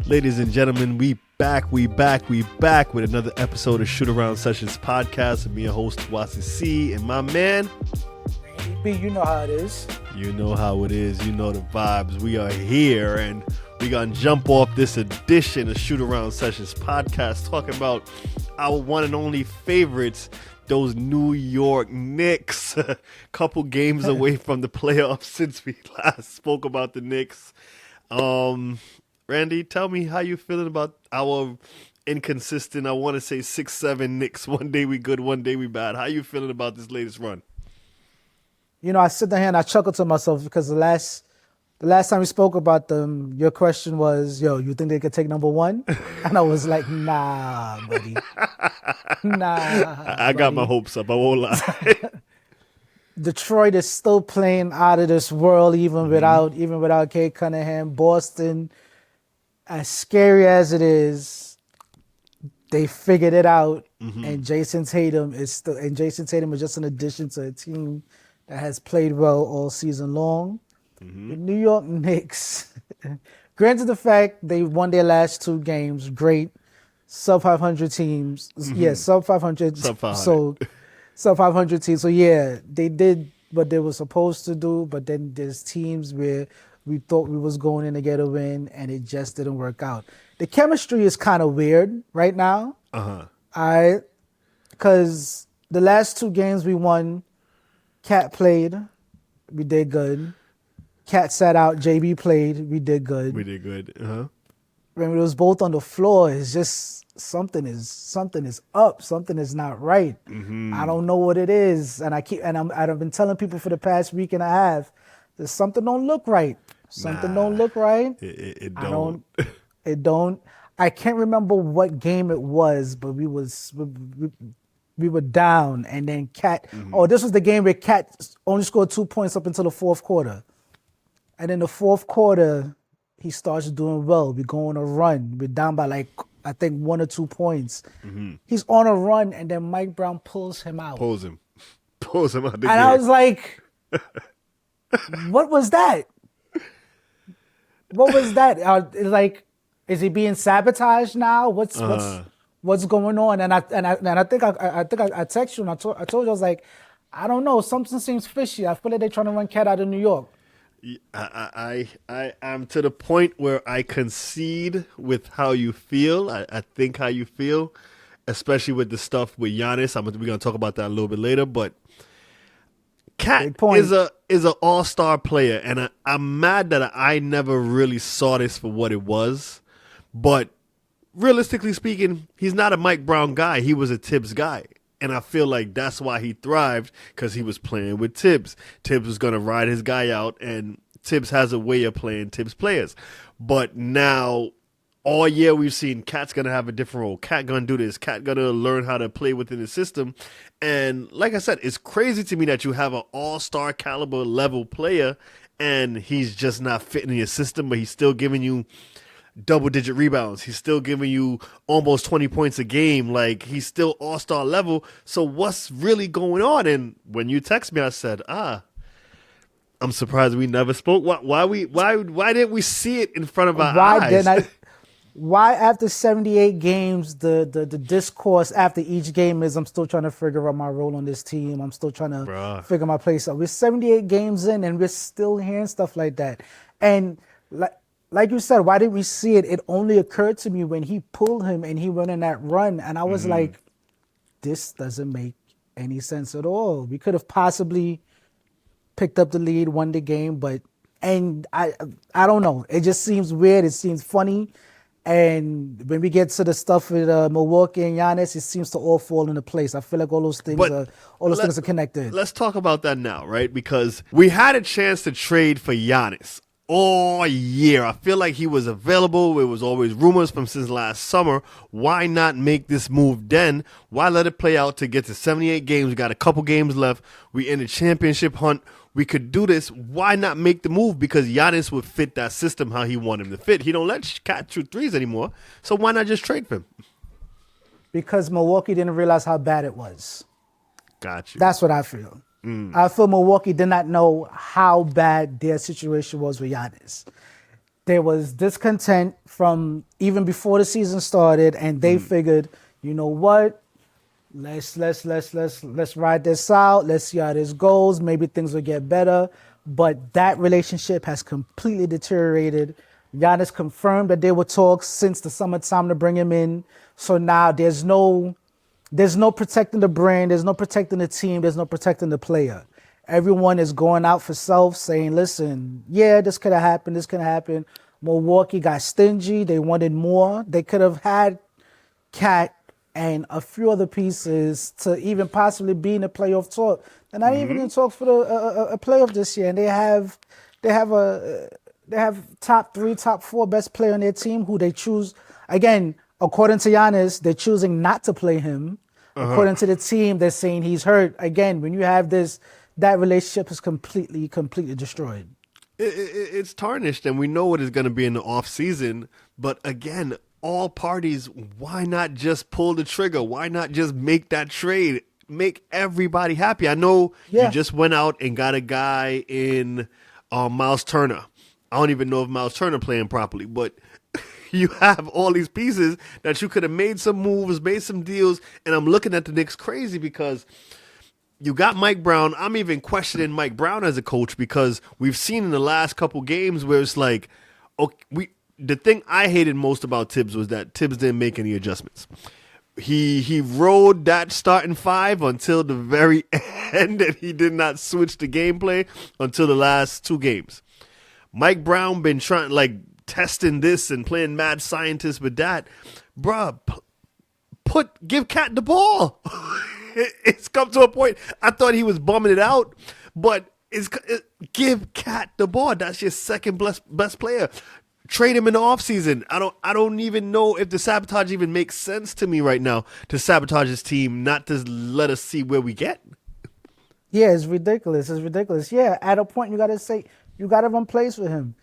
Ladies and gentlemen, we back with another episode of Shootaround Sessions podcast with me, your host, Tawasi C, and my man, Randy B, you know how it is. You know how it is, you know the vibes. We are here, and we gonna jump off this edition of Shootaround Sessions podcast talking about our one and only favorites, those New York Knicks. Couple games away from the playoffs since we last spoke about the Knicks. Randy, tell me how you feeling about our inconsistent, I want to say 6-7 Knicks. One day we good, one day we bad. How you feeling about this latest run? You know, I sit there and I chuckle to myself because the last time we spoke about them, your question was, yo, you think they could take number one? And I was like, nah, buddy. I got my hopes up, I won't lie. Detroit is still playing out of this world, even without Kate Cunningham. Boston, as scary as it is, they figured it out. And Jason Tatum is just an addition to a team that has played well all season long. The New York Knicks, granted the fact they won their last two games, great, sub 500 teams. Yeah, sub 500. So sub 500 teams. So yeah, they did what they were supposed to do, but then there's teams where we thought we was going in to get a win, and it just didn't work out. The chemistry is kind of weird right now. Because the last two games we won, Cat played, we did good. Cat sat out, JB played, we did good. When it was both on the floor, it's just something is up, something is not right. I don't know what it is, and I've been telling people for the past week and a half that something don't look right. Don't look right. It don't. It don't. I can't remember what game it was, but we were down, and then Cat. Oh, this was the game where Cat only scored 2 points up until the fourth quarter, and in the fourth quarter, he starts doing well. We go on a run. We're down by like I think 1 or 2 points. He's on a run, and then Mike Brown pulls him out. Pulls him out the and game. I was like, "What was that? What was that? Like, is he being sabotaged now? What's going on?" And I think I texted you and I told you I was like, I don't know. Something seems fishy. I feel like they're trying to run Cat out of New York. I am to the point where I concede with how you feel. I think how you feel, especially with the stuff with Giannis. We're going to talk about that a little bit later, but Cat is an all-star player, and I'm mad that I never really saw this for what it was. But realistically speaking, he's not a Mike Brown guy. He was a Tibbs guy. And I feel like that's why he thrived, because he was playing with Tibbs. Tibbs was going to ride his guy out, and Tibbs has a way of playing Tibbs players. But now, all year we've seen Cat's going to have a different role. Cat going to do this. Cat going to learn how to play within the system. And like I said, it's crazy to me that you have an all-star caliber level player, and he's just not fitting in your system, but he's still giving you double-digit rebounds. He's still giving you almost 20 points a game. Like, he's still all-star level. So what's really going on? And when you text me, I said, I'm surprised we never spoke. Why didn't we see it in front of our eyes? Why after 78 games, the discourse after each game is I'm still trying to figure out my role on this team. I'm still trying to figure my place out. We're 78 games in, and we're still hearing stuff like that. And like you said, why didn't we see it? It only occurred to me when he pulled him and he went in that run. And I was like, this doesn't make any sense at all. We could have possibly picked up the lead, won the game, and I don't know. It just seems weird. It seems funny. And when we get to the stuff with Milwaukee and Giannis, it seems to all fall into place. I feel like all those things are connected. Let's talk about that now, right? Because we had a chance to trade for Giannis all year. I feel like he was available. It was always rumors from since last summer. Why not make this move then? Why let it play out to get to 78 games? We got a couple games left. We in the championship hunt. We could do this. Why not make the move? Because Giannis would fit that system how he wanted him to fit. He don't let Cat shoot threes anymore. So why not just trade for him? Because Milwaukee didn't realize how bad it was. Got you. That's what I feel. I feel Milwaukee did not know how bad their situation was with Giannis. there was discontent from even before the season started, and they figured, you know what? Let's ride this out. Let's see how this goes. Maybe things will get better. But that relationship has completely deteriorated. Giannis confirmed that there were talks since the summertime to bring him in. So now there's no protecting the brand, there's no protecting the team, there's no protecting the player. Everyone is going out for self, saying, listen, yeah, this could have happened, this could have happened. Milwaukee got stingy, they wanted more. They could have had Cat and a few other pieces to even possibly be in the playoff talk. They're not even in talks for a playoff this year, and they have top 3, top 4 best player on their team who they choose. Again, according to Giannis, they're choosing not to play him. According to the team, they're saying he's hurt. Again, when you have this, that relationship is completely destroyed. It's tarnished, and we know what it's going to be in the off season. But again, all parties, why not just pull the trigger? Why not just make that trade? Make everybody happy. I know you just went out and got a guy in Miles Turner. I don't even know if Miles Turner playing properly, but you have all these pieces that you could have made some moves, made some deals, and I'm looking at the Knicks crazy because you got Mike Brown. I'm even questioning Mike Brown as a coach because we've seen in the last couple games where it's like, okay, the thing I hated most about Tibbs was that Tibbs didn't make any adjustments. He rode that starting 5 until the very end, and he did not switch the gameplay until the last 2 games. Mike Brown been trying, testing this and playing mad scientist with that. Bruh, give Cat the ball. It's come to a point. I thought he was bumming it out, but give Cat the ball. That's your second best player. Trade him in the offseason. I don't even know if the sabotage even makes sense to me right now to sabotage his team, not to let us see where we get. Yeah, it's ridiculous. Yeah, at a point you gotta run plays for him.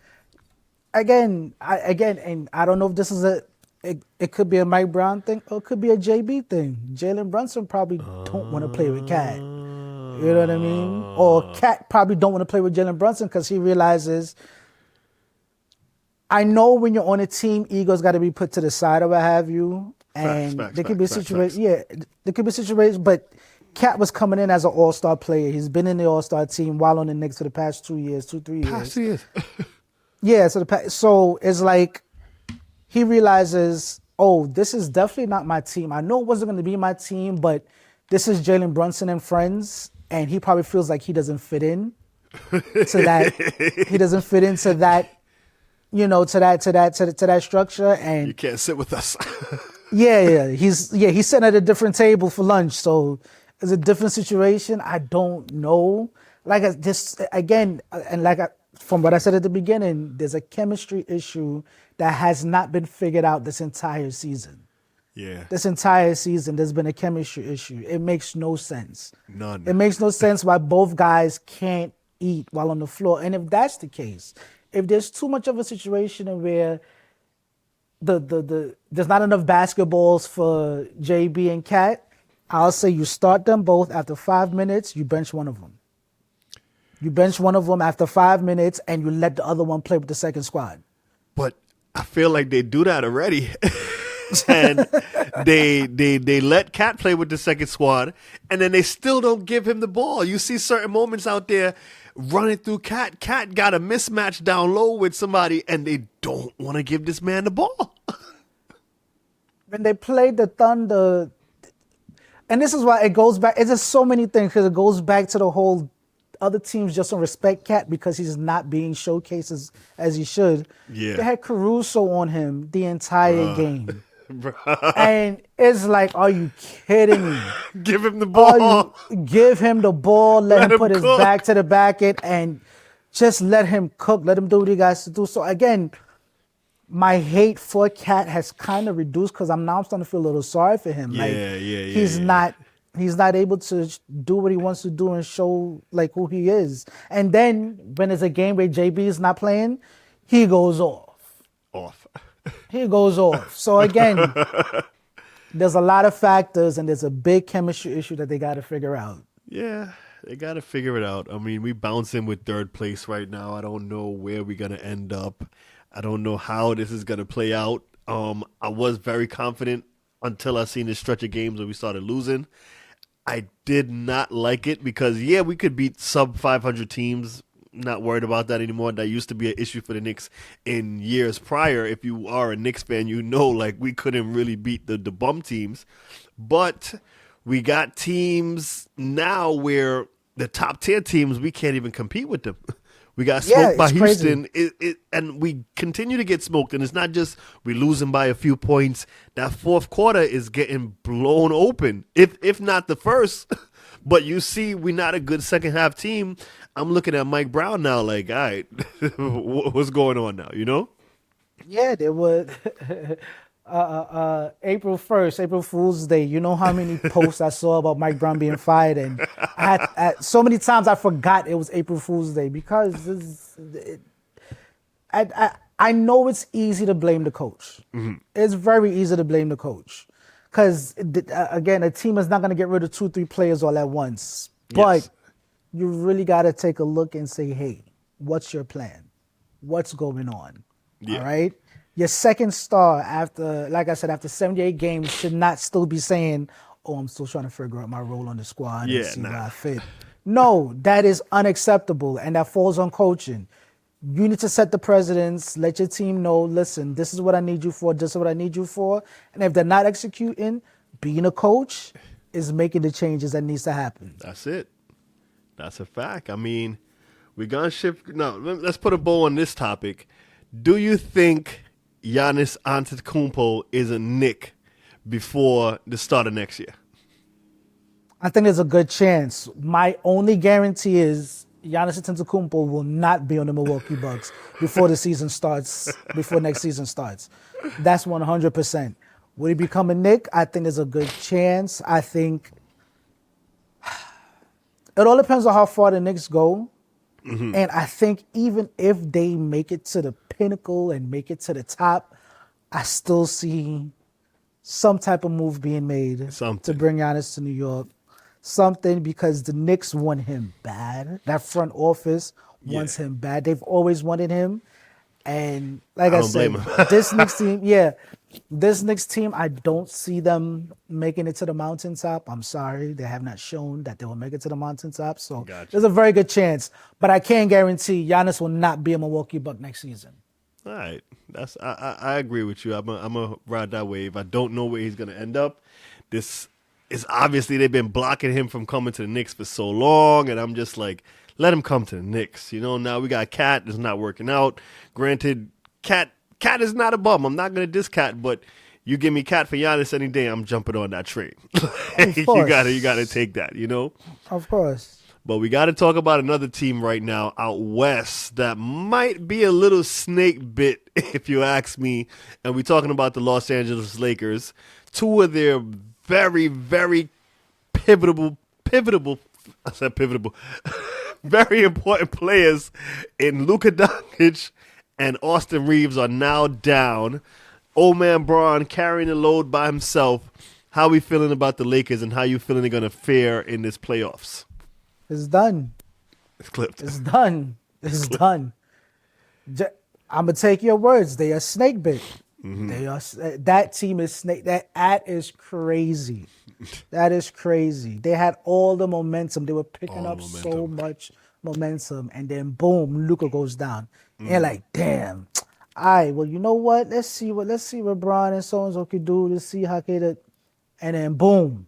And I don't know if this is it could be a Mike Brown thing or it could be a JB thing. Jalen Brunson probably don't want to play with Cat. You know what I mean? Or Cat probably don't want to play with Jalen Brunson because he realizes, I know when you're on a team, ego's got to be put to the side or what have you. And there could be a situation. Yeah, there could be situations. But Cat was coming in as an all-star player. He's been in the all-star team while on the Knicks for the past 3 years. Past 2 years. Yeah, so it's like he realizes, oh, this is definitely not my team. I know it wasn't going to be my team, but this is Jalen Brunson and friends, and he probably feels like he doesn't fit in to that. He doesn't fit into that, to that structure, and you can't sit with us. He's sitting at a different table for lunch, so it's a different situation. I don't know. From what I said at the beginning, there's a chemistry issue that has not been figured out this entire season. Yeah. This entire season, there's been a chemistry issue. It makes no sense. None. It makes no sense why both guys can't eat while on the floor. And if that's the case, if there's too much of a situation where there's not enough basketballs for JB and Cat, I'll say you start them both after 5 minutes, you bench one of them. You bench one of them after 5 minutes, and you let the other one play with the second squad. But I feel like they do that already. And they let Cat play with the second squad, and then they still don't give him the ball. You see certain moments out there running through Cat. Cat got a mismatch down low with somebody, and they don't want to give this man the ball. When they played the Thunder, and this is why it goes back. It's just so many things because it goes back to the whole other teams just don't respect Cat because he's not being showcased as he should. Yeah. They had Caruso on him the entire game. And it's like, are you kidding me? Give him the ball. Give him the ball. Let him put his cook. back to the basket and just let him cook. Let him do what he got to do. So again, my hate for Cat has kind of reduced because I'm starting to feel a little sorry for him. He's not able to do what he wants to do and show who he is. And then when it's a game where JB is not playing, he goes off. He goes off. So again, there's a lot of factors and there's a big chemistry issue that they got to figure out. Yeah, they got to figure it out. I mean, we bouncing with third place right now. I don't know where we're going to end up. I don't know how this is gonna play out. I was very confident until I seen this stretch of games where we started losing. I did not like it because yeah, we could beat sub 500 teams. Not worried about that anymore. That used to be an issue for the Knicks in years prior. If you are a Knicks fan, you know like we couldn't really beat the bum teams. But we got teams now where the top tier teams we can't even compete with them. We got Yeah, smoked by it's crazy. Houston, and we continue to get smoked. And it's not just we losing by a few points. That fourth quarter is getting blown open. If not the first, but you see, we're not a good second half team. I'm looking at Mike Brown now, like, all right, what's going on now? You know? Yeah, they would. April 1st, April Fool's Day. You know how many posts I saw about Mike Brown being fired, and so many times I forgot it was April Fool's Day because I know it's easy to blame the coach. It's very easy to blame the coach because again, a team is not going to get rid of 2, 3 players all at once. But Yes. you really got to take a look and say, hey, what's your plan? What's going on? Yeah. All right. Your second star after, like I said, after 78 games should not still be saying, oh, I'm still trying to figure out my role on the squad Yeah, and see where nah. I fit. No, that is unacceptable. And that falls on coaching. You need to set the precedents, let your team know, listen, this is what I need you for, this is what I need you for. And if they're not executing, being a coach is making the changes that needs to happen. That's it. That's a fact. I mean, we're going to shift. No, let's put a bow on this topic. Do you think Giannis Antetokounmpo is a Knick before the start of next year? I think there's a good chance. My only guarantee is Giannis Antetokounmpo will not be on the Milwaukee Bucks before the season starts, before next season starts. That's 100%. Will he become a Knick? I think there's a good chance. I think it all depends on how far the Knicks go. And I think even if they make it to the pinnacle and make it to the top, I still see some type of move being made to Something. bring Giannis to New York. Something because the Knicks want him bad. That front office wants him bad. They've always wanted him. And like I I don't said, blame him. this Knicks team, I don't see them making it to the mountaintop. I'm sorry. They have not shown that they will make it to the mountaintop. So Gotcha. there's a very good chance. But I can guarantee Giannis will not be a Milwaukee Buck next season. All right. I agree with you. I'm a ride that wave. I don't know where he's going to end up. This is obviously they've been blocking him from coming to the Knicks for so long, and I'm just like, let him come to the Knicks. You know, now we got Cat. It's not working out. Granted, Cat is not a bum. I'm not going to diss Cat, but you give me Cat for Giannis any day, I'm jumping on that trade. Of course. You gotta take that, you know? Of course. But we got to talk about another team right now out west that might be a little snake bit, if you ask me. And we're talking about the Los Angeles Lakers. Two of their very, very pivotal, I said pivotal, very important players in Luka Doncic and Austin Reeves are now down. Old man Braun carrying the load by himself. How we feeling about the Lakers and how you feeling they're going to fare in this playoffs? It's done. It's clipped. It's done. It's done. I'm gonna take your words. They are snake bit. They are. That team is snake. That is crazy. That is crazy. They had all the momentum. They were picking up so much momentum, and then boom, Luka goes down. And you're like, damn. All right. Well, you know what? Let's see what Bron and so and so could do. Let's see how could. And then boom.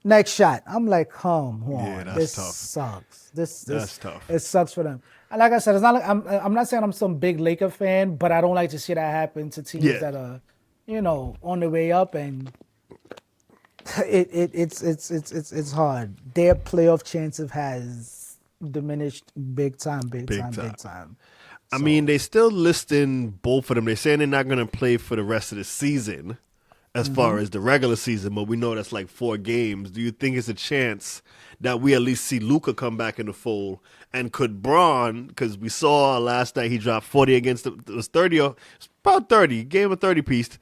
Next shot. I'm like, come on. Yeah, that's this tough. sucks. That's tough. It sucks for them. And like I said, it's not like I'm not saying I'm some big Laker fan, but I don't like to see that happen to teams that are, on the way up, and it's hard. Their playoff chances has diminished big time. I mean, they still listing both of them. They're saying they're not going to play for the rest of the season as far as the regular season, but we know that's like 4 games. Do you think it's a chance that we at least see Luka come back in the fold? And could Braun, because we saw last night he dropped 40 against it was 30, it was about 30, gave him a 30 piece.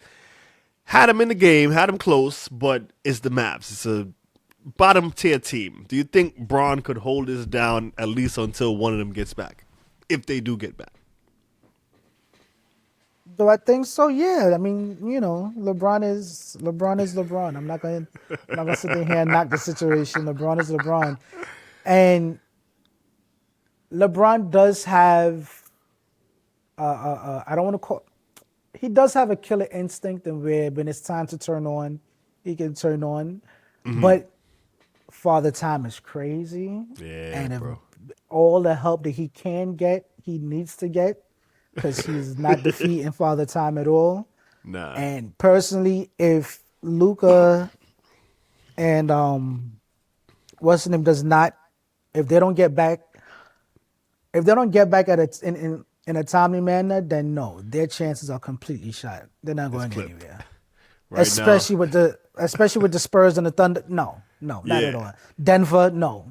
Had him in the game, had him close, but it's the Mavs. It's a bottom tier team. Do you think Braun could hold this down at least until one of them gets back? If they do get back. Do I think so? Yeah. I mean, LeBron is LeBron. I'm not gonna sit there here and knock the situation. LeBron is LeBron. And LeBron does have I don't want to call he does have a killer instinct and where when it's time to turn on, he can turn on. But Father Time is crazy. Yeah, And if bro. all the help that he can get, he needs to get because he's not defeating Father Time at all. Nah. And personally, if Luca and what's his name does not, if they don't get back, if they don't get back at it in a timely manner, then no, their chances are completely shot. They're not going clipped. anywhere. Right now. Especially with the Spurs and the Thunder. No, not at Yeah. all. Denver, no.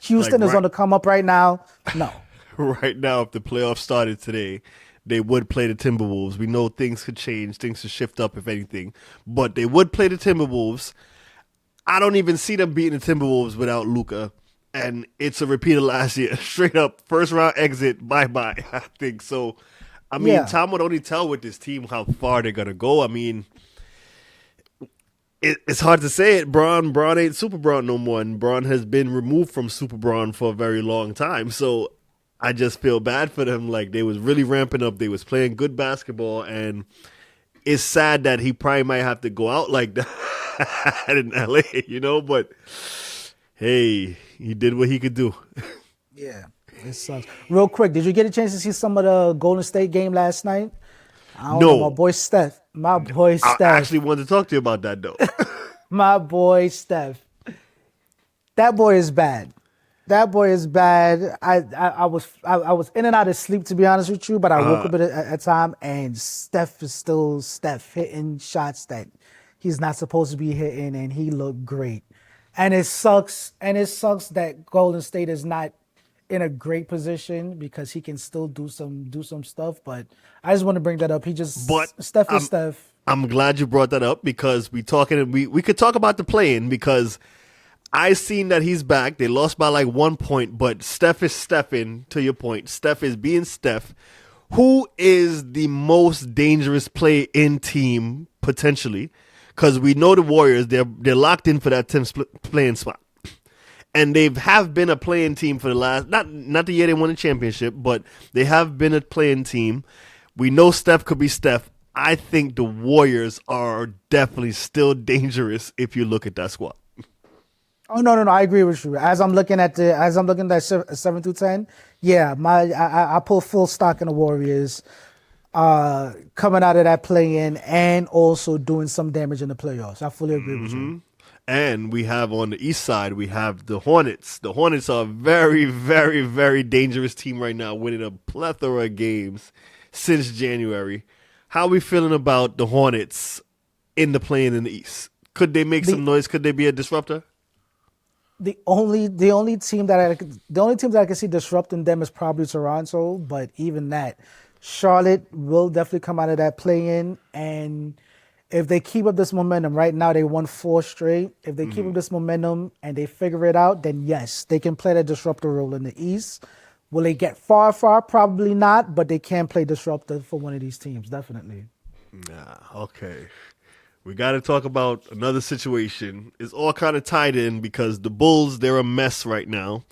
Houston Like, is on the come up right now. No. Right now, if the playoffs started today, they would play the Timberwolves. We know things could change, things could shift up if anything, but they would play the Timberwolves. I don't even see them beating the Timberwolves without Luca, and it's a repeat of last year. Straight up, first round exit, bye bye. I think so. I mean, Yeah. time would only tell with this team how far they're gonna go. I mean, it's hard to say it. Braun ain't Super Braun no more, and Braun has been removed from Super Braun for a very long time. So I just feel bad for them. Like they was really ramping up. They was playing good basketball, and it's sad that he probably might have to go out like that in LA, But hey, he did what he could do. Yeah. It sucks. Real quick, did you get a chance to see some of the Golden State game last night? I don't know. No. My boy Steph. My boy I Steph. actually wanted to talk to you about that though. My boy Steph. That boy is bad. That boy is bad. I was in and out of sleep, to be honest with you, but I woke up at a time and Steph is still Steph hitting shots that he's not supposed to be hitting, and he looked great. And it sucks. And it sucks that Golden State is not in a great position because he can still do some stuff. But I just want to bring that up. But Steph is Steph. I'm glad you brought that up because we could talk about the play-in because I seen that he's back. They lost by like 1 point, but Steph is Stephing, to your point. Steph is being Steph. Who is the most dangerous play-in team potentially? Because we know the Warriors, they're locked in for that 10th play-in spot. And they have been a play-in team for the last, not the year they won the championship, but they have been a play-in team. We know Steph could be Steph. I think the Warriors are definitely still dangerous if you look at that squad. Oh no, I agree with you. As I'm looking at 7 through 10, yeah, I pull full stock in the Warriors coming out of that play-in and also doing some damage in the playoffs. I fully agree with you. And we have on the east side, we have the Hornets. The Hornets are a very, very, very dangerous team right now, winning a plethora of games since January. How are we feeling about the Hornets in the play-in in the East? Could they make some noise? Could they be a disruptor? The only team that I can see disrupting them is probably Toronto, but even that, Charlotte will definitely come out of that play-in, and if they keep up this momentum, right now they won 4 straight. If they keep up this momentum and they figure it out, then yes, they can play that disruptor role in the East. Will they get far? Probably not, but they can play disruptor for one of these teams, definitely. Okay. We got to talk about another situation. It's all kind of tied in because the Bulls, they're a mess right now.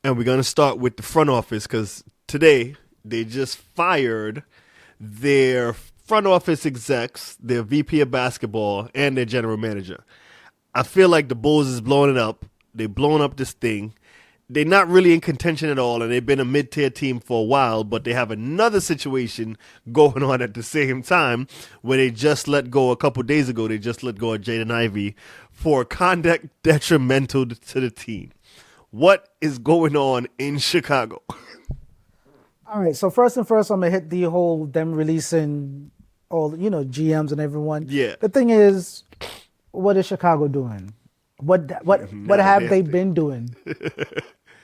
And we're going to start with the front office because today they just fired their front office execs, their VP of basketball, and their general manager. I feel like the Bulls is blowing it up. They're blowing up this thing. They're not really in contention at all, and they've been a mid-tier team for a while, but they have another situation going on at the same time where they just let go a couple days ago. They just let go of Jaden Ivey for conduct detrimental to the team. What is going on in Chicago? All right, so first, I'm gonna hit the whole them releasing all GMs and everyone. Yeah. The thing is, what is Chicago doing? What have they been doing?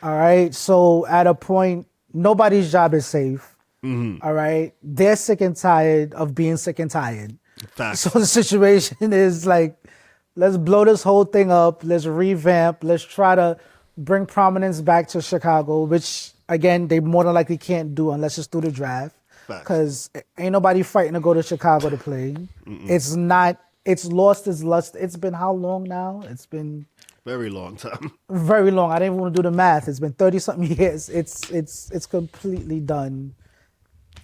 All right, so at a point, nobody's job is safe. All right, they're sick and tired of being sick and tired. Facts. So the situation is like, let's blow this whole thing up. Let's revamp. Let's try to bring prominence back to Chicago, which again they more than likely can't do unless it's through the draft. Facts. because ain't nobody fighting to go to Chicago to play. It's not. It's lost its lust. It's been how long now? It's been Very long time. very long. I didn't even want to do the math. It's been 30-something years. It's completely done.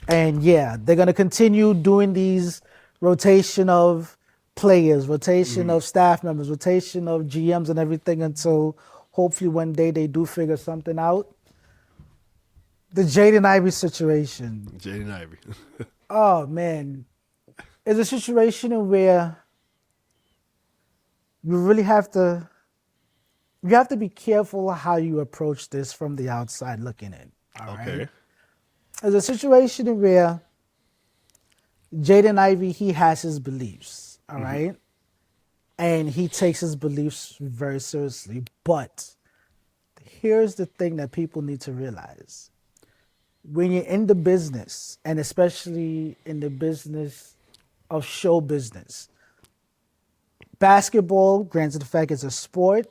And yeah, they're gonna continue doing these rotation of players, rotation of staff members, rotation of GMs and everything until hopefully one day they do figure something out. The Jaden Ivey situation. Jaden Ivey. Oh man. It's a situation where you really have to be careful how you approach this from the outside looking in. All right. Okay. There's a situation where Jaden Ivey, he has his beliefs, all right? And he takes his beliefs very seriously. But here's the thing that people need to realize. When you're in the business, and especially in the business of show business, basketball, granted the fact it's a sport,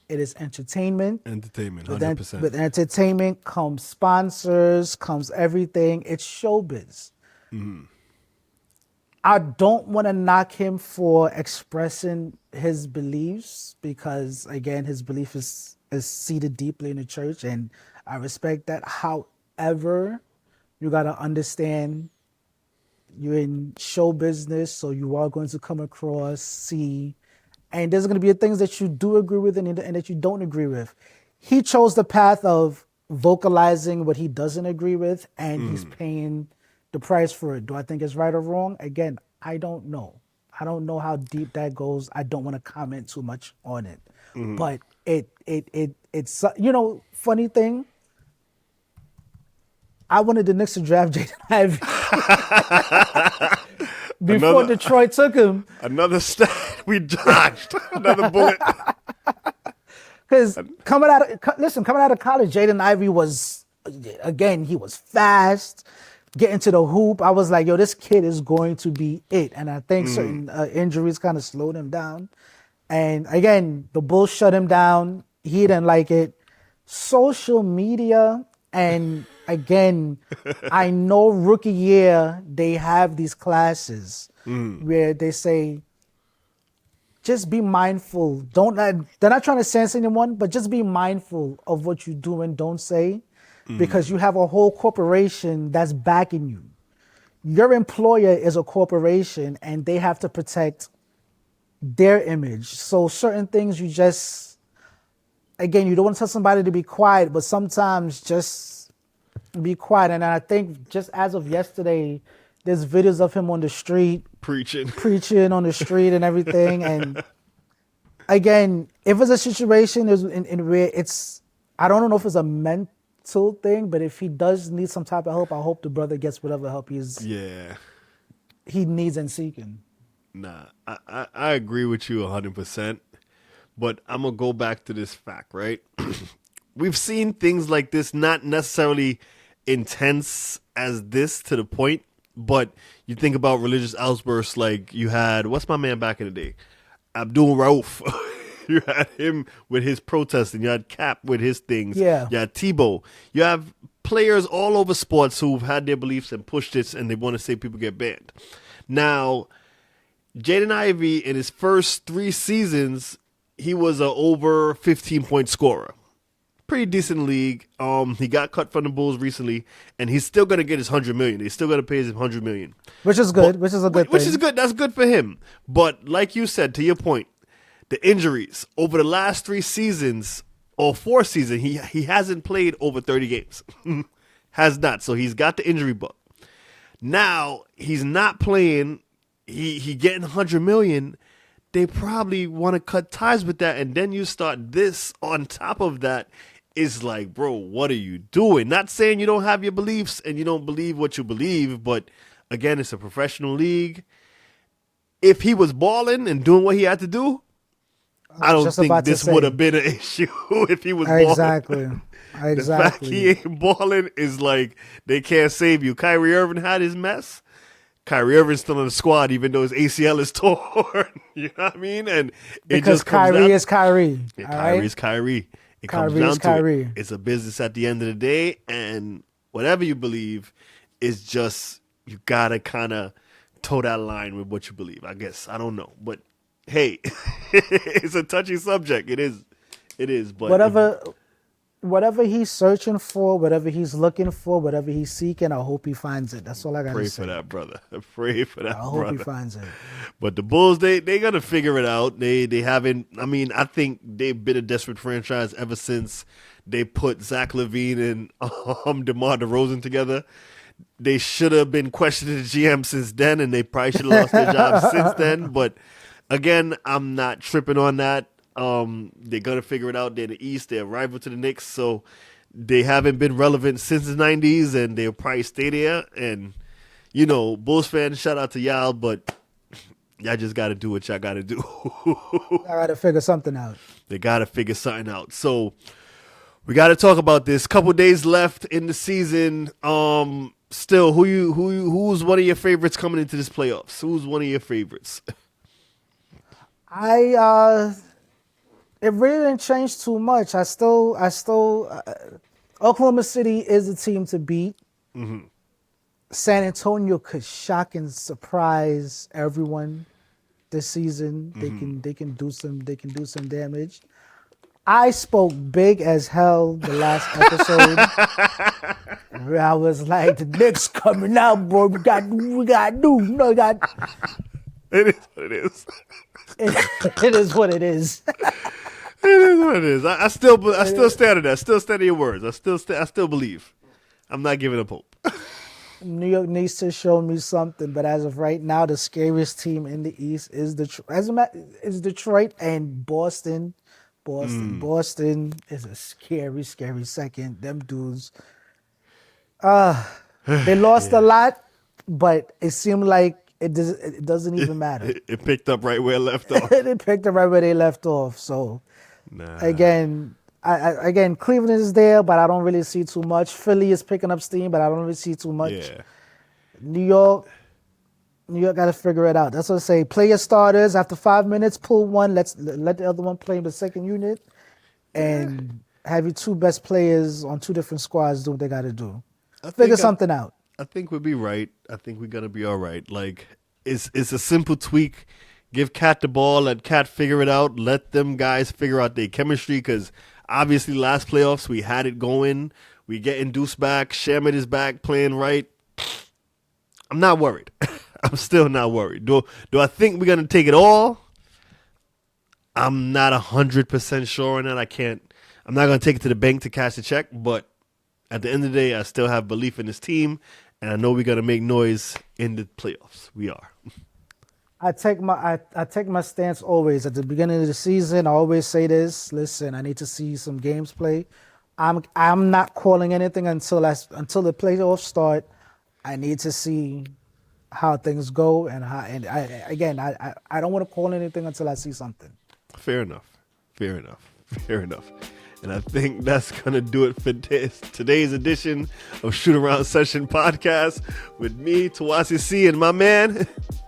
it is entertainment. Entertainment, With 100%. with entertainment comes sponsors, comes everything. It's showbiz. I don't want to knock him for expressing his beliefs because, again, his belief is seated deeply in the church, and I respect that. However, you got to understand you're in show business, so you are going to come across, see, and there's going to be things that you do agree with and that you don't agree with. He chose the path of vocalizing what he doesn't agree with, and he's paying the price for it. Do I think it's right or wrong? Again, I don't know. I don't know how deep that goes. I don't want to comment too much on it. But it's funny thing. I wanted the Knicks to draft Jaden Ivey before Detroit took him. Another stat we dodged. Another bullet. Because coming out of college, Jaden Ivey was, again, he was fast, getting to the hoop. I was like, yo, this kid is going to be it. And I think certain injuries kind of slowed him down. And again, the Bulls shut him down. He didn't like it. Social media, and again, I know rookie year, they have these classes where they say, just be mindful. They're not trying to censor anyone, but just be mindful of what you do and don't say, because you have a whole corporation that's backing you. Your employer is a corporation, and they have to protect their image. So certain things you just, again, you don't want to tell somebody to be quiet, but sometimes just be quiet. And I think just as of yesterday, there's videos of him on the street preaching on the street and everything. And again, if it's a situation in where it's, I don't know if it's a mental thing, but if he does need some type of help, I hope the brother gets whatever help he needs and seeking. Nah, I agree with you 100%. But I'm going to go back to this fact, right? We've seen things like this, not necessarily intense as this to the point, but you think about religious outbursts like you had, what's my man back in the day? Abdul Rauf. You had him with his protesting. You had Cap with his things. Yeah. You had Tebow. You have players all over sports who've had their beliefs and pushed it, and they want to say people get banned. Now, Jaden Ivey, in his first 3 seasons, he was an over 15-point scorer. Pretty decent league. He got cut from the Bulls recently, and he's still going to get his $100 million. They're still going to pay him $100 million. Which is good. Which is a good thing. Which is good. That's good for him. But like you said, to your point, the injuries over the last 3 seasons or 4 seasons, he hasn't played over 30 games. Has not. So he's got the injury bug. Now he's not playing. He getting $100 million. They probably want to cut ties with that, and then you start this on top of that. It's like, bro, what are you doing? Not saying you don't have your beliefs and you don't believe what you believe, but again, it's a professional league. If he was balling and doing what he had to do, I don't think this would have been an issue if he was balling. Exactly. The fact he ain't balling is like they can't save you. Kyrie Irving had his mess. Kyrie Irving's still in the squad, even though his ACL is torn. You know what I mean? And because Kyrie is Kyrie. Yeah, Kyrie's Kyrie. It comes down to it. It's a business at the end of the day, and whatever you believe, it's just you gotta kind of toe that line with what you believe. I guess I don't know, but hey, it's a touchy subject. It is. But whatever he's searching for, whatever he's looking for, whatever he's seeking, I hope he finds it. That's all I gotta pray say. for that brother. Pray for that I brother. hope he finds it. But the Bulls, they gonna figure it out. They haven't. I mean, I think they've been a desperate franchise ever since they put Zach LaVine and DeMar DeRozan together. They should have been questioning the GM since then, and they probably should have lost their jobs since then. But again, I'm not tripping on that. They're gonna figure it out. They're in the East. They're a rival to the Knicks, so they haven't been relevant since the '90s, and they'll probably stay there. And you know, Bulls fans, shout out to y'all, but y'all just got to do what y'all got to do. I gotta figure something out. They got to figure something out. So we got to talk about this. Couple days left in the season. Still, who's one of your favorites coming into this playoffs? Who's one of your favorites? It really didn't change too much. I still, Oklahoma City is a team to beat. Mm-hmm. San Antonio could shock and surprise everyone this season. Mm-hmm. They can do some damage. I spoke big as hell the last episode. Where I was like, the Knicks coming out, boy. We got to do. You know, It is what it is. It is what it is. It is what it is. I still stand on that. Still stand on your words. I still believe. I'm not giving up hope. New York needs to show me something, but as of right now, the scariest team in the East is Detroit and Boston. Boston is a scary, scary second. Them dudes. They lost a lot, but it seemed like it doesn't even matter. It picked up right where it left off. It picked up right where they left off. So again, Cleveland is there, but I don't really see too much. Philly is picking up steam, but I don't really see too much. Yeah. New York got to figure it out. That's what I say. Play your starters after 5 minutes. Pull one. Let the other one play in the second unit, and have your two best players on two different squads do what they got to do. Figure something out. I think we'll be right. I think we're gonna be all right. Like it's a simple tweak. Give Cat the ball. Let Cat figure it out. Let them guys figure out their chemistry. Because obviously, last playoffs we had it going. We getting Deuce back. Shamet is back playing right. I'm not worried. I'm still not worried. Do I think we're gonna take it all? I'm not 100% sure on that. I'm not gonna take it to the bank to cash the check. But at the end of the day, I still have belief in this team, and I know we're gonna make noise in the playoffs. We are. I take my stance always at the beginning of the season. I always say this. Listen, I need to see some games play. I'm not calling anything until the playoffs start. I need to see how things go, and I don't want to call anything until I see something. Fair enough. And I think that's going to do it for today's edition of Shootaround Session Podcast with me, Tawasi C, and my man,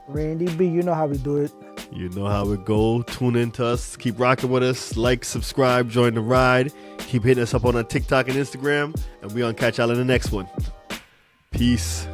Randy B. You know how we do it. You know how it go. Tune in to us. Keep rocking with us. Like, subscribe, join the ride. Keep hitting us up on our TikTok and Instagram. And we're going to catch y'all in the next one. Peace.